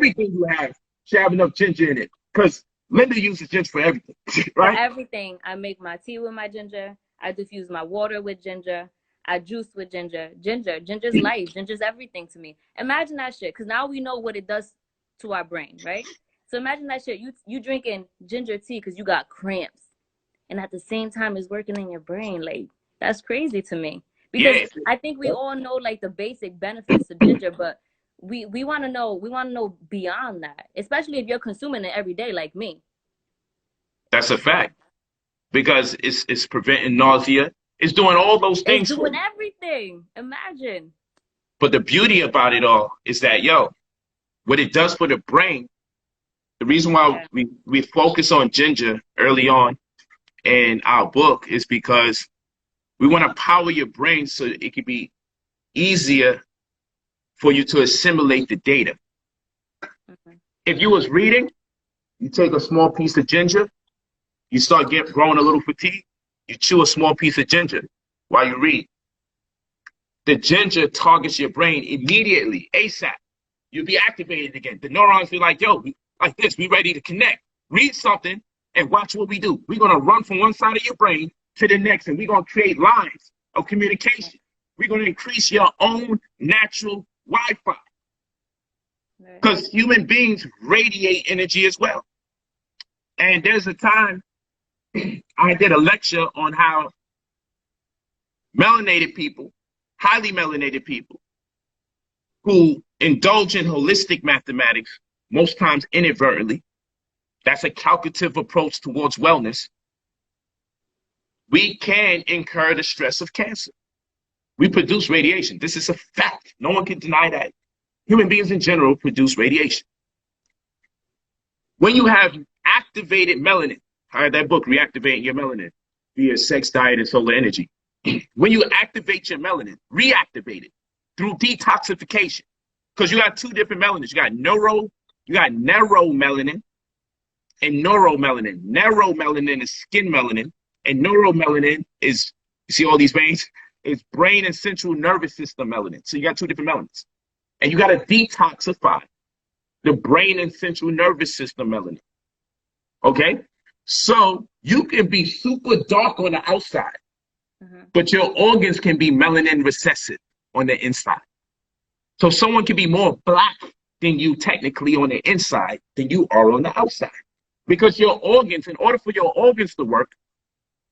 everything you have should have enough ginger in it. Because Linda uses ginger for everything, right? For everything. I make my tea with my ginger. I diffuse my water with ginger. I juice with ginger. Ginger's life. Ginger's everything to me. Imagine that shit, because now we know what it does to our brain, right? So imagine that shit. You drinking ginger tea because you got cramps, and at the same time it's working in your brain. Like, that's crazy to me. Because Yeah. I think we all know like the basic benefits of ginger, but we want to know beyond that, especially if you're consuming it every day like me. That's a fact. Because it's preventing nausea. It's doing all those It's things for doing you. everything. Imagine. But the beauty about it all is that, yo, what it does for the brain, the reason why Yeah. we focus on ginger early on in our book is because we want to power your brain so it can be easier for you to assimilate the data. Mhm. If you was reading, you take a small piece of ginger, you start growing a little fatigue, you chew a small piece of ginger while you read. The ginger targets your brain immediately, ASAP. You'll be activated again. The neurons be like, yo, like this, we ready to connect. Read something and watch what we do. We're going to run from one side of your brain to the next, and we're going to create lines of communication. We're going to increase your own natural Wi-Fi. Because human beings radiate energy as well. And there's a time I did a lecture on how melanated people, highly melanated people, who indulge in holistic mathematics, most times inadvertently, that's a calculative approach towards wellness, we can incur the stress of cancer. We produce radiation. This is a fact. No one can deny that. Human beings in general produce radiation. When you have activated melanin, I read that book, Reactivating Your Melanin, via sex, diet, and solar energy. When you activate your melanin, reactivate it through detoxification, because you got two different melanins. You got neuromelanin and neuromelanin. Neuromelanin is skin melanin, and neuromelanin is, you see all these veins? It's brain and central nervous system melanin. So you got two different melanins. And you got to detoxify the brain and central nervous system melanin. Okay? So you can be super dark on the outside, but your organs can be melanin recessive on the inside. So someone can be more black than you technically on the inside than you are on the outside. Because your organs, in order for your organs to work,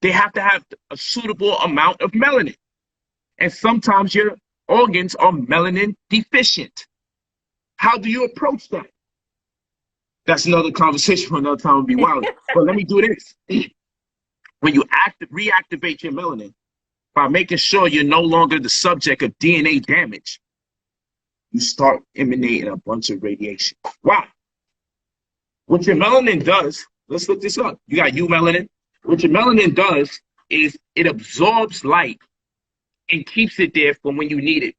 they have to have a suitable amount of melanin. And sometimes your organs are melanin deficient. How do you approach that? That's another conversation for another time. Would be wild. But let me do this. When you reactivate your melanin by making sure you're no longer the subject of DNA damage, you start emanating a bunch of radiation. Why? What your melanin does, let's look this up. You got eumelanin. What your melanin does is it absorbs light and keeps it there for when you need it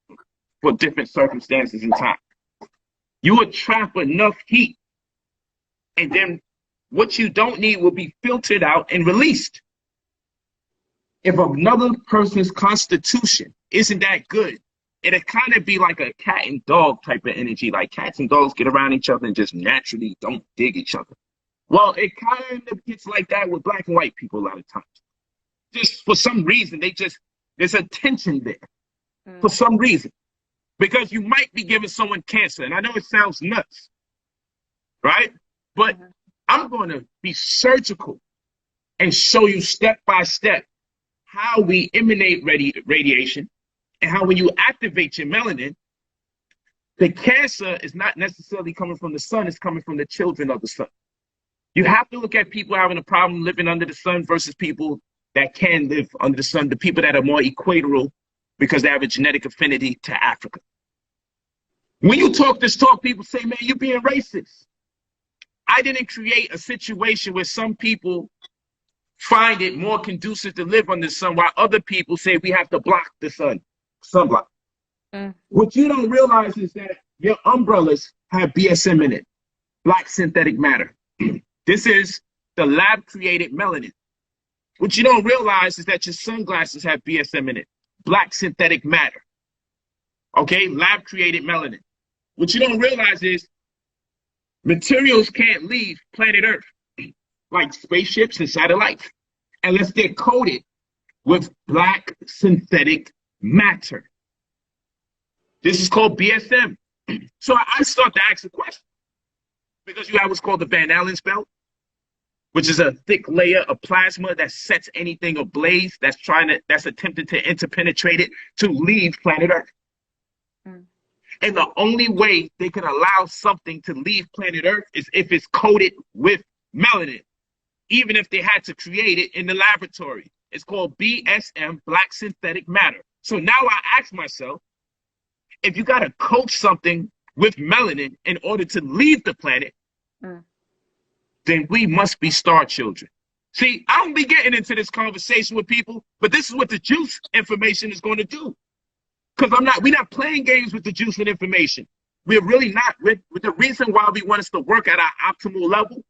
for different circumstances and time. You would trap enough heat, and then what you don't need will be filtered out and released. If another person's constitution isn't that good, it'll kind of be like a cat and dog type of energy. Like cats and dogs get around each other and just naturally don't dig each other. Well, it kind of gets like that with black and white people a lot of times. Just for some reason, there's a tension there. For some reason. Because you might be giving someone cancer, and I know it sounds nuts, right? But I'm going to be surgical and show you step by step how we emanate radiation, and how when you activate your melanin, the cancer is not necessarily coming from the sun, it's coming from the children of the sun. You have to look at people having a problem living under the sun versus people that can live under the sun, the people that are more equatorial because they have a genetic affinity to Africa. When you talk this talk, people say, man, you're being racist. I didn't create a situation where some people find it more conducive to live under the sun while other people say we have to block the sun, sunblock. What you don't realize is that your umbrellas have BSM in it, black synthetic matter. This is the lab-created melanin. What you don't realize is that your sunglasses have BSM in it, black synthetic matter. Okay, lab-created melanin. What you don't realize is Materials can't leave planet Earth, like spaceships and satellites, unless they're coated with black synthetic matter. This is called BSM. So I start to ask a question, because you have what's called the Van Allen's belt, which is a thick layer of plasma that sets anything ablaze that's attempting to interpenetrate it to leave planet Earth. Mm. And the only way they can allow something to leave planet Earth is if it's coated with melanin, even if they had to create it in the laboratory. It's called BSM, black synthetic matter. So now I ask myself, if you got to coat something with melanin in order to leave the planet, then we must be star children. See, I don't be getting into this conversation with people, but this is what the juice information is going to do. Because we're not playing games with the juice and information. We're really not. With the reason why we want us to work at our optimal level